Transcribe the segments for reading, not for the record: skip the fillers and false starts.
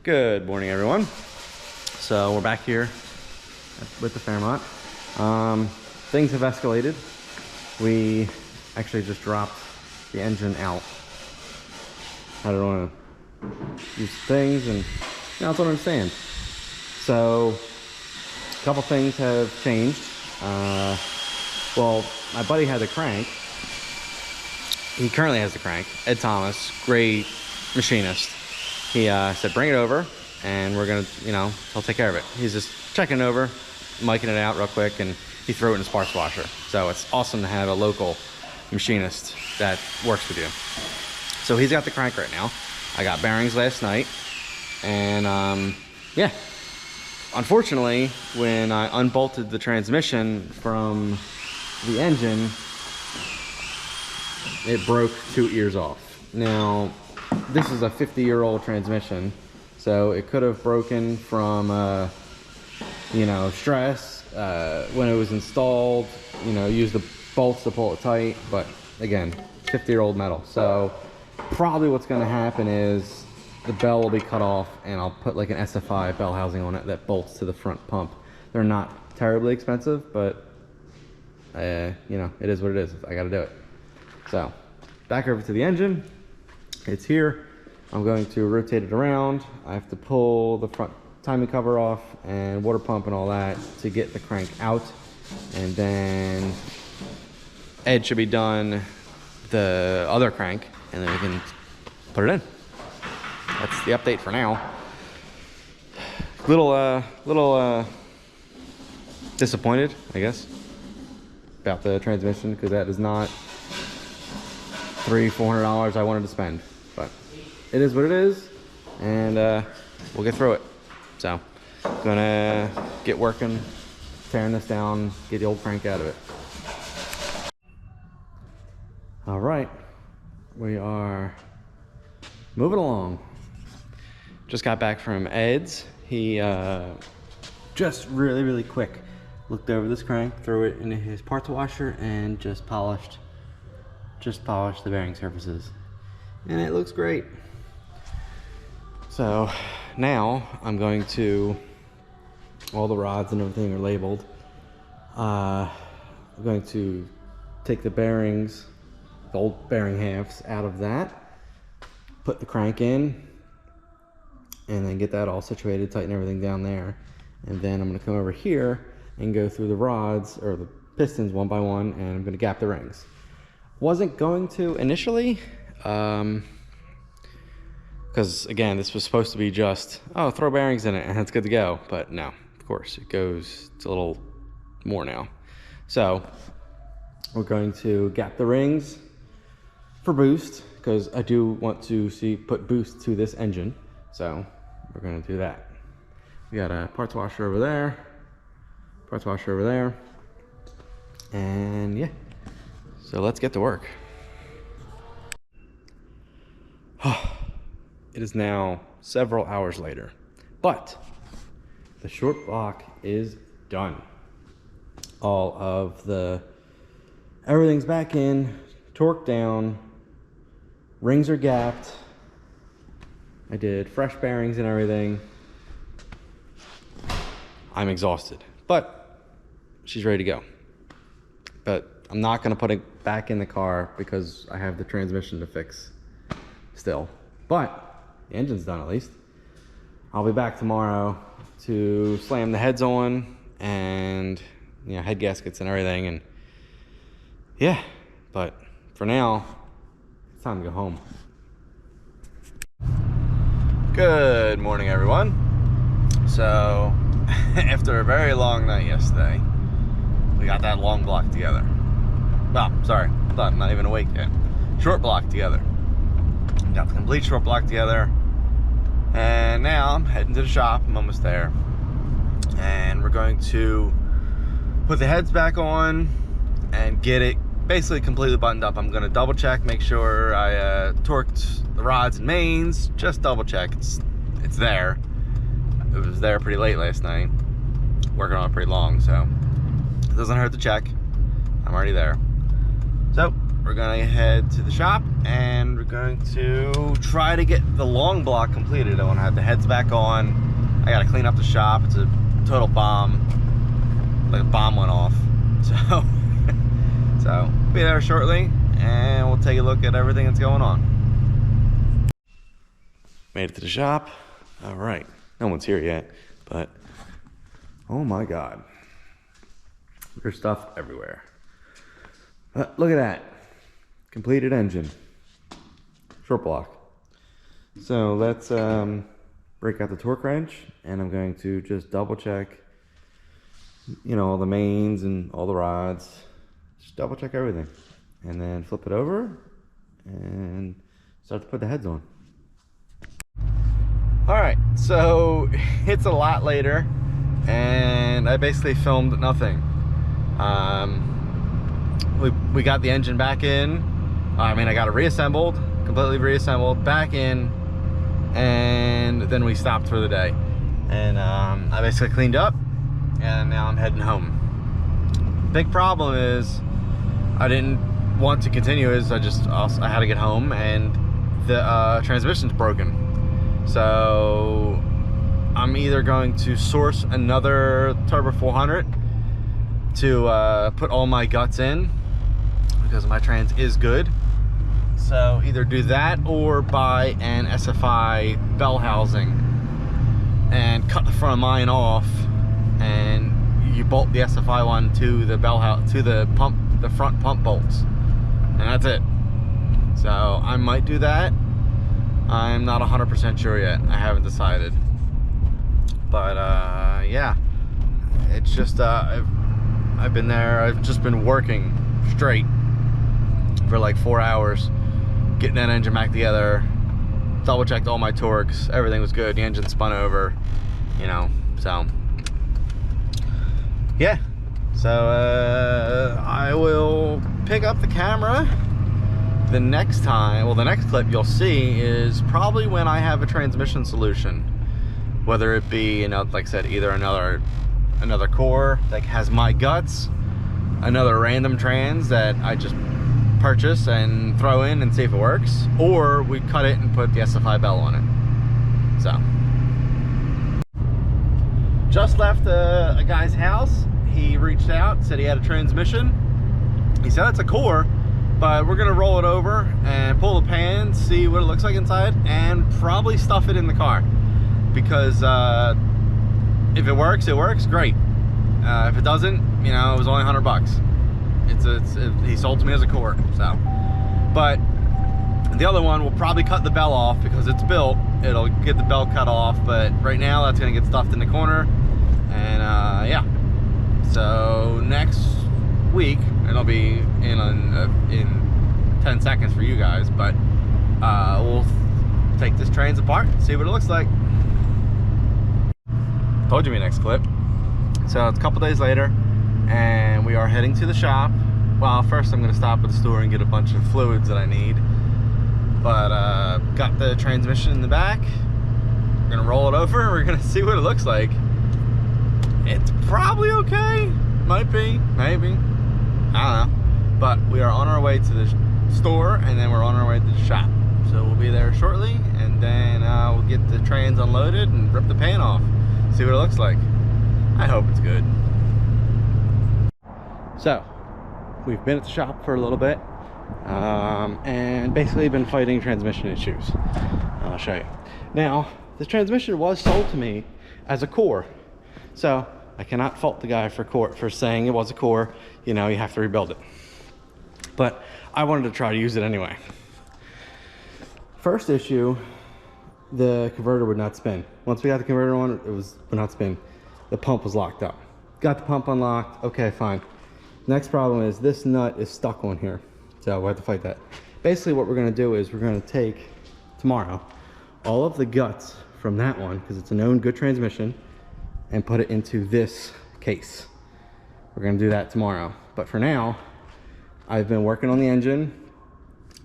Good morning, everyone. So we're back here with the Fairmont. Things have escalated. We actually just dropped the engine out. I don't want to use things, and that's what I'm saying. So a couple things have changed. Well, my buddy had the crank. He currently has the crank. Ed Thomas, great machinist. He said, bring it over and we're gonna, he'll take care of it. He's just checking over, miking it out real quick, and he threw it in his parts washer. So it's awesome to have a local machinist that works with you. So he's got the crank right now. I got bearings last night, and yeah. Unfortunately, when I unbolted the transmission from the engine, it broke 2 ears off. Now, this is a 50-year-old transmission, so it could have broken from, stress when it was installed. Use the bolts to pull it tight, but again, 50-year-old metal. So probably what's going to happen is the bell will be cut off, and I'll put like an SFI bell housing on it that bolts to the front pump. They're not terribly expensive, but it is what it is. I got to do it. So back over to the engine. It's here. I'm going to rotate it around. I have to pull the front timing cover off and water pump and all that to get the crank out, and then Ed should be done the other crank, and then we can put it in. That's the update for now. Little disappointed, I guess, about the transmission, because that is not $300-400 I wanted to spend, but it is what it is, and we'll get through it. So gonna get working, tearing this down, get the old crank out of it. All right, we are moving along. Just got back from Ed's. He just really quick looked over this crank, threw it into his parts washer, and just polished the bearing surfaces, and it looks great. So now I'm going to, all the rods and everything are labeled. I'm going to take the bearings, the old bearing halves out of that, put the crank in, and then get that all situated, tighten everything down there. And then I'm going to come over here and go through the rods, or the pistons, one by one, and I'm going to gap the rings. Wasn't going to initially, because again, this was supposed to be just, throw bearings in it and it's good to go. But no, of course, it goes to a little more now. So we're going to gap the rings for boost, because I do want to put boost to this engine. So we're going to do that. We got a parts washer over there, and yeah. So let's get to work. It is now several hours later, but the short block is done. All of everything's back in, torqued down, rings are gapped. I did fresh bearings and everything. I'm exhausted, but she's ready to go. But I'm not gonna put it back in the car because I have the transmission to fix still. But the engine's done at least. I'll be back tomorrow to slam the heads on and head gaskets and everything, and yeah, but for now, it's time to go home. Good morning, everyone. So after a very long night yesterday, we got that long block together. Well, sorry, I'm not even awake yet. Short block together. Got the complete short block together. And now I'm heading to the shop. I'm almost there. And we're going to put the heads back on and get it basically completely buttoned up. I'm going to double check, make sure I torqued the rods and mains. Just double check. It's there. It was there pretty late last night. Working on it pretty long, so it doesn't hurt to check. I'm already there. So we're gonna head to the shop and we're going to try to get the long block completed. I wanna have the heads back on. I gotta clean up the shop. It's a total bomb. Like a bomb went off. So be there shortly and we'll take a look at everything that's going on. Made it to the shop. All right, no one's here yet, but oh my God, there's stuff everywhere. Look at that, completed engine, short block. So let's break out the torque wrench and I'm going to just double check, you know, all the mains and all the rods. Just double check everything and then flip it over and start to put the heads on. All right, so it's a lot later and I basically filmed nothing. We got the engine back in. I mean, I got it reassembled, completely reassembled, back in, and then we stopped for the day. And I basically cleaned up and now I'm heading home. Big problem is I didn't want to continue, I had to get home and the transmission's broken. So I'm either going to source another Turbo 400 to put all my guts in because my trans is good. So either do that or buy an SFI bell housing and cut the front of mine off and you bolt the SFI one to the bell house, to the pump, the front pump bolts, and that's it. So I might do that. I'm not 100% sure yet. I haven't decided. But yeah, it's just I've been there. I've just been working straight for like 4 hours, getting that engine back together. Double checked all my torques. Everything was good. The engine spun over, you know. So yeah. So I will pick up the camera the next time. Well, the next clip you'll see is probably when I have a transmission solution, whether it be, you know, like I said, either another core that has my guts, another random trans that I just purchase and throw in and see if it works, or we cut it and put the SFI bell on it. So just left a guy's house. He reached out, said he had a transmission. He said it's a core, but we're gonna roll it over and pull the pan, see what it looks like inside, and probably stuff it in the car. Because if it works, great. If it doesn't, you know, it was only 100 bucks. He sold to me as a core, so. But the other one will probably cut the bell off because it's built. It'll get the bell cut off, but right now that's gonna get stuffed in the corner, and yeah. So next week, it'll be in 10 seconds for you guys, but we'll take this trans apart, see what it looks like. Told you my next clip. So it's a couple days later and we are heading to the shop. Well, first I'm gonna stop at the store and get a bunch of fluids that I need, but got the transmission in the back. We're gonna roll it over and we're gonna see what it looks like. It's probably okay, might be, maybe, I don't know. But we are on our way to the store and then we're on our way to the shop. So we'll be there shortly and then we'll get the trans unloaded and rip the pan off. See what it looks like. I hope it's good. So we've been at the shop for a little bit and basically been fighting transmission issues. I'll show you. Now, the transmission was sold to me as a core. So I cannot fault the guy for saying it was a core. You know, you have to rebuild it. But I wanted to try to use it anyway. First issue, the converter would not spin. Once we got the converter on, it would not spin. The pump was locked up. Got the pump unlocked, okay, fine. Next problem is this nut is stuck on here. So we have to fight that. Basically what we're gonna do is we're gonna take, tomorrow, all of the guts from that one, because it's a known good transmission, and put it into this case. We're gonna do that tomorrow. But for now, I've been working on the engine.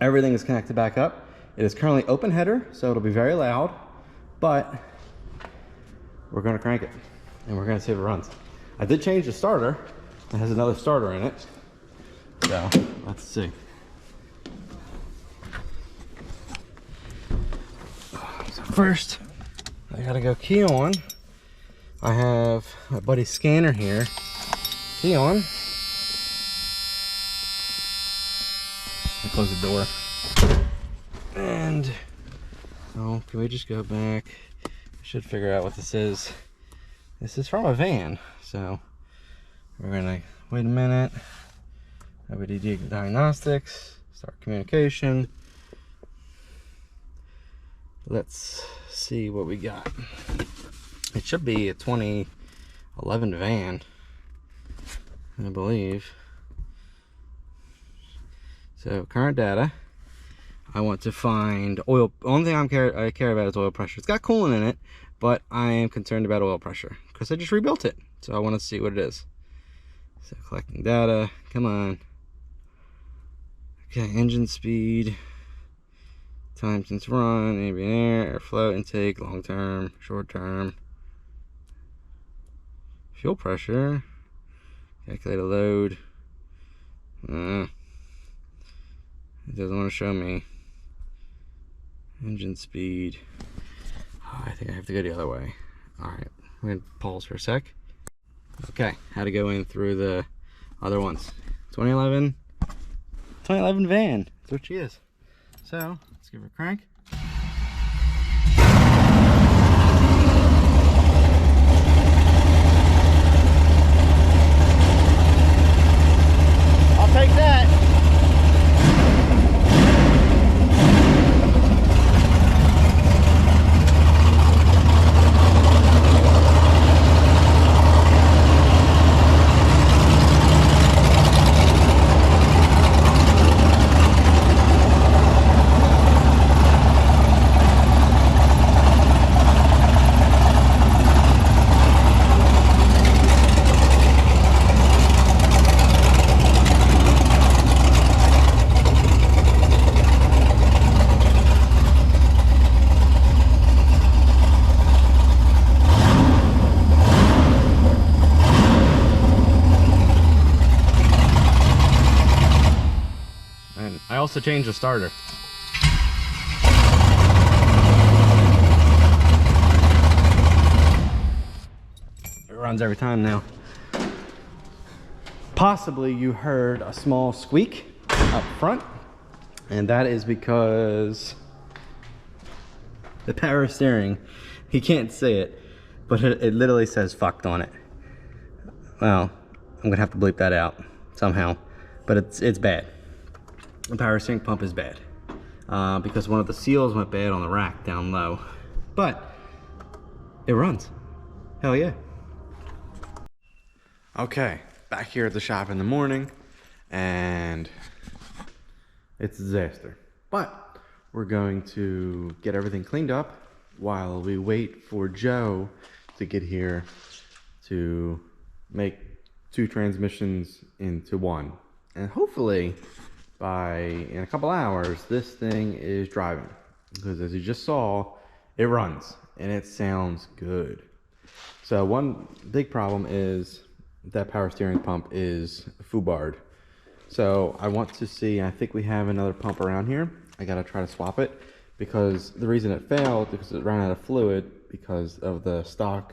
Everything is connected back up. It is currently open header, so it'll be very loud, but we're gonna crank it and we're gonna see if it runs. I did change the starter. It has another starter in it. So let's see. first, I gotta go key on. I have my buddy's scanner here. Key on. I close the door. And so can we just go back? I should figure out what this is. This is from a van. So we're gonna wait a minute. OBD diagnostics, start communication. Let's see what we got. It should be a 2011 van, I believe. So current data. I want to find oil. Only thing I care about is oil pressure. It's got coolant in it, but I am concerned about oil pressure because I just rebuilt it. So I want to see what it is. So collecting data. Come on. Okay, engine speed. Time since run, ambient air, airflow, intake, long term, short term. Fuel pressure. Calculate a load. It doesn't want to show me. Engine speed. Oh, I think I have to go the other way. Alright, I'm going to pause for a sec. Okay, how to go in through the other ones. 2011 van. That's what she is. So, let's give her a crank. I'll take that. I also changed the starter. It runs every time now. Possibly you heard a small squeak up front, and that is because the power steering, he can't say it, but it literally says fucked on it. Well, I'm gonna have to bleep that out somehow, but it's bad. The power steering pump is bad because one of the seals went bad on the rack down low, but it runs. Hell yeah. Okay, back here at the shop in the morning, and it's a disaster. But we're going to get everything cleaned up while we wait for Joe to get here to make 2 transmissions into 1. And hopefully, in a couple hours, this thing is driving, because as you just saw, it runs and it sounds good. So one big problem is that power steering pump is foobarred. So I want to see, I think we have another pump around here. I gotta try to swap it, because the reason it failed because it ran out of fluid because of the stock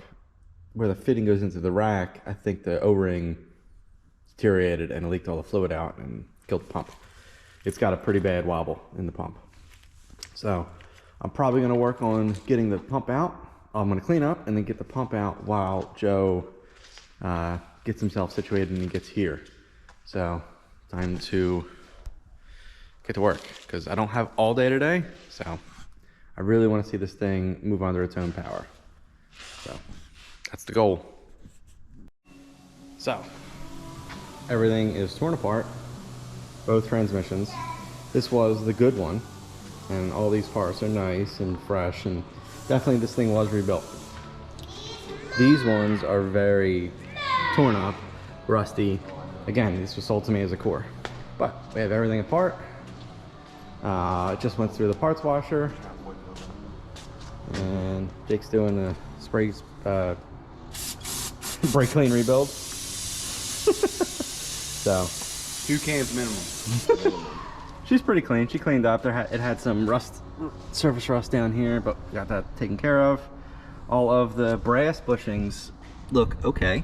where the fitting goes into the rack. I think the O-ring deteriorated and leaked all the fluid out and killed the pump. It's got a pretty bad wobble in the pump. So I'm probably gonna work on getting the pump out. I'm gonna clean up and then get the pump out while Joe gets himself situated and he gets here. So time to get to work, because I don't have all day today. So I really wanna see this thing move under its own power. So that's the goal. So everything is torn apart. Both transmissions. This was the good one, and all these parts are nice and fresh, and definitely this thing was rebuilt. These ones are very torn up, rusty. Again, this was sold to me as a core, but we have everything apart. It just went through the parts washer, and Jake's doing a spray brake clean rebuild. So 2 cans minimum. she's pretty clean. She cleaned up. It had some rust surface rust down here, but got that taken care of. All of the brass bushings look okay,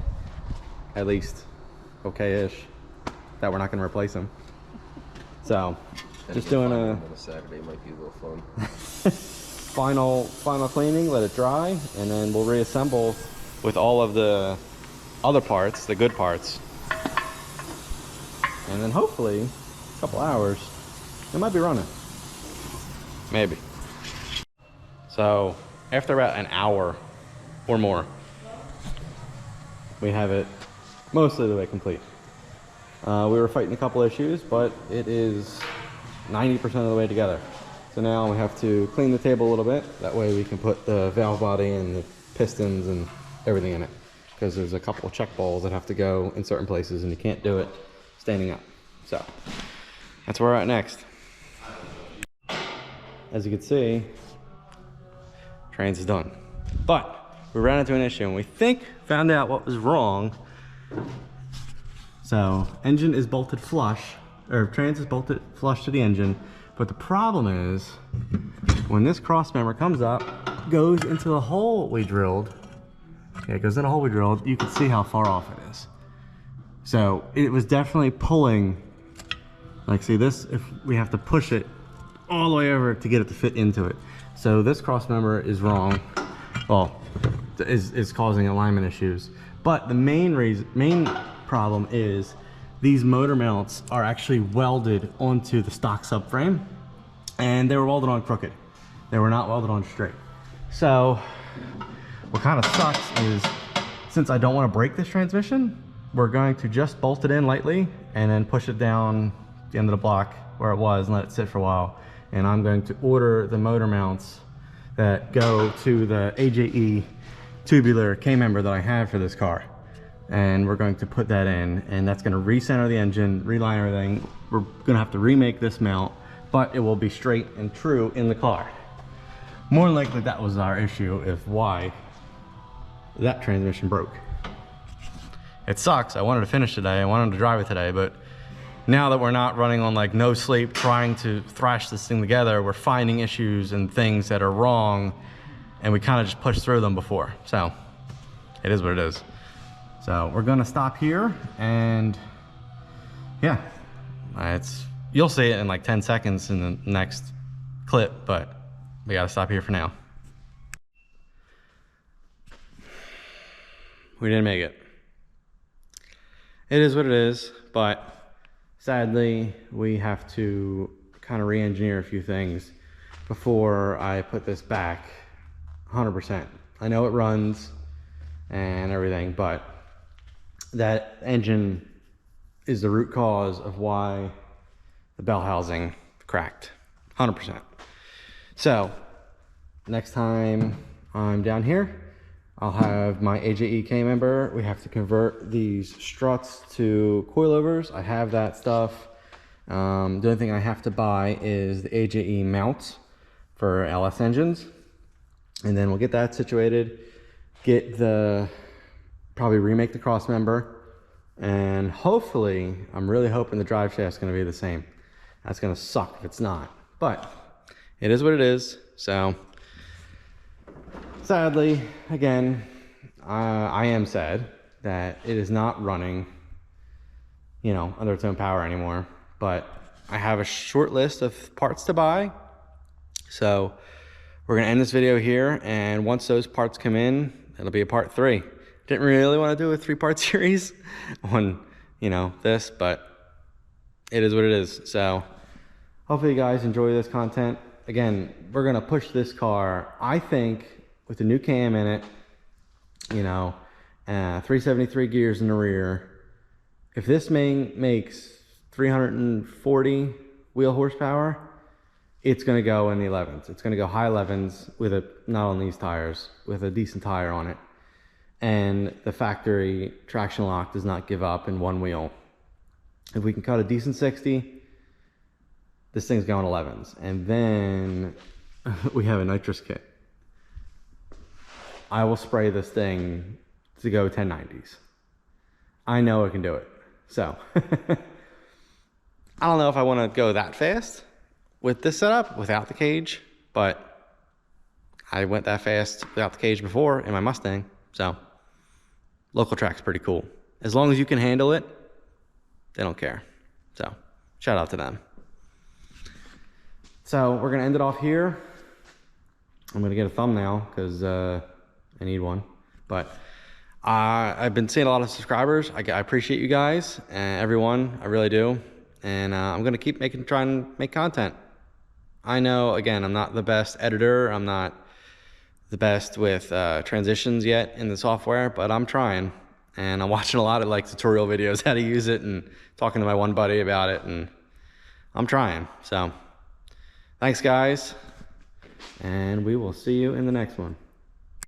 at least okay-ish. That we're not going to replace them. So, just doing a Saturday might be a little fun. final cleaning, let it dry, and then we'll reassemble with all of the other parts, the good parts. And then hopefully, a couple hours, it might be running. Maybe. So, after about an hour or more, we have it mostly the way complete. We were fighting a couple issues, but it is 90% of the way together. So now we have to clean the table a little bit. That way we can put the valve body and the pistons and everything in it. Because there's a couple of check balls that have to go in certain places and you can't do it standing up. So that's where we're at next. As you can see, trans is done. But we ran into an issue and we found out what was wrong. So engine is bolted flush, or trans is bolted flush to the engine. But the problem is, when this cross member comes up, goes into the hole we drilled. Yeah, it goes in a hole we drilled. You can see how far off it is. So it was definitely pulling. Like, see this? If we have to push it all the way over to get it to fit into it. So this cross member is wrong. Well, is causing alignment issues. But the main problem is these motor mounts are actually welded onto the stock subframe, and they were welded on crooked. They were not welded on straight. So what kind of sucks is, since I don't want to break this transmission, we're going to just bolt it in lightly and then push it down the end of the block where it was and let it sit for a while. And I'm going to order the motor mounts that go to the AJE tubular K-member that I have for this car. And we're going to put that in, and that's going to recenter the engine, reline everything. We're going to have to remake this mount, but it will be straight and true in the car. More than likely that was our issue, if why that transmission broke. It sucks. I wanted to finish today. I wanted to drive it today, but now that we're not running on like no sleep trying to thrash this thing together, we're finding issues and things that are wrong, and we kind of just pushed through them before. So it is what it is. So we're gonna stop here, and yeah, you'll see it in like 10 seconds in the next clip, but we gotta stop here for now. We didn't make it. It is what it is, but sadly, we have to kind of re-engineer a few things before I put this back 100%. I know it runs and everything, but that engine is the root cause of why the bell housing cracked, 100%. So next time I'm down here, I'll have my AJE K-member. We have to convert these struts to coilovers. I have that stuff. The only thing I have to buy is the AJE mounts for LS engines. And then we'll get that situated, probably remake the cross member, and hopefully, I'm really hoping the drive shaft's gonna be the same. That's gonna suck if it's not, but it is what it is. So sadly, again, I am sad that it is not running, you know, under its own power anymore, but I have a short list of parts to buy. So we're gonna end this video here, and once those parts come in, it'll be a part 3. Didn't really want to do a 3-part series on, you know, this, but it is what it is. So hopefully you guys enjoy this content. Again, we're going to push this car, I think, with the new cam in it, you know, 373 gears in the rear. If this makes 340 wheel horsepower, it's going to go in the 11s. It's going to go high 11s with not on these tires, with a decent tire on it. And the factory traction lock does not give up in one wheel. If we can cut a decent 60, this thing's going 11s. And then we have a nitrous kit. I will spray this thing to go 1090s. I know I can do it. So I don't know if I want to go that fast with this setup without the cage, but I went that fast without the cage before in my Mustang. So local track's pretty cool. As long as you can handle it, they don't care. So shout out to them. So we're gonna end it off here. I'm gonna get a thumbnail because I need one. But I've been seeing a lot of subscribers. I appreciate you guys and everyone. I really do. And I'm gonna keep trying to make content. I know, again, I'm not the best editor. I'm not the best with transitions yet in the software, but I'm trying. And I'm watching a lot of like tutorial videos how to use it and talking to my one buddy about it, and I'm trying. So thanks guys, and we will see you in the next one.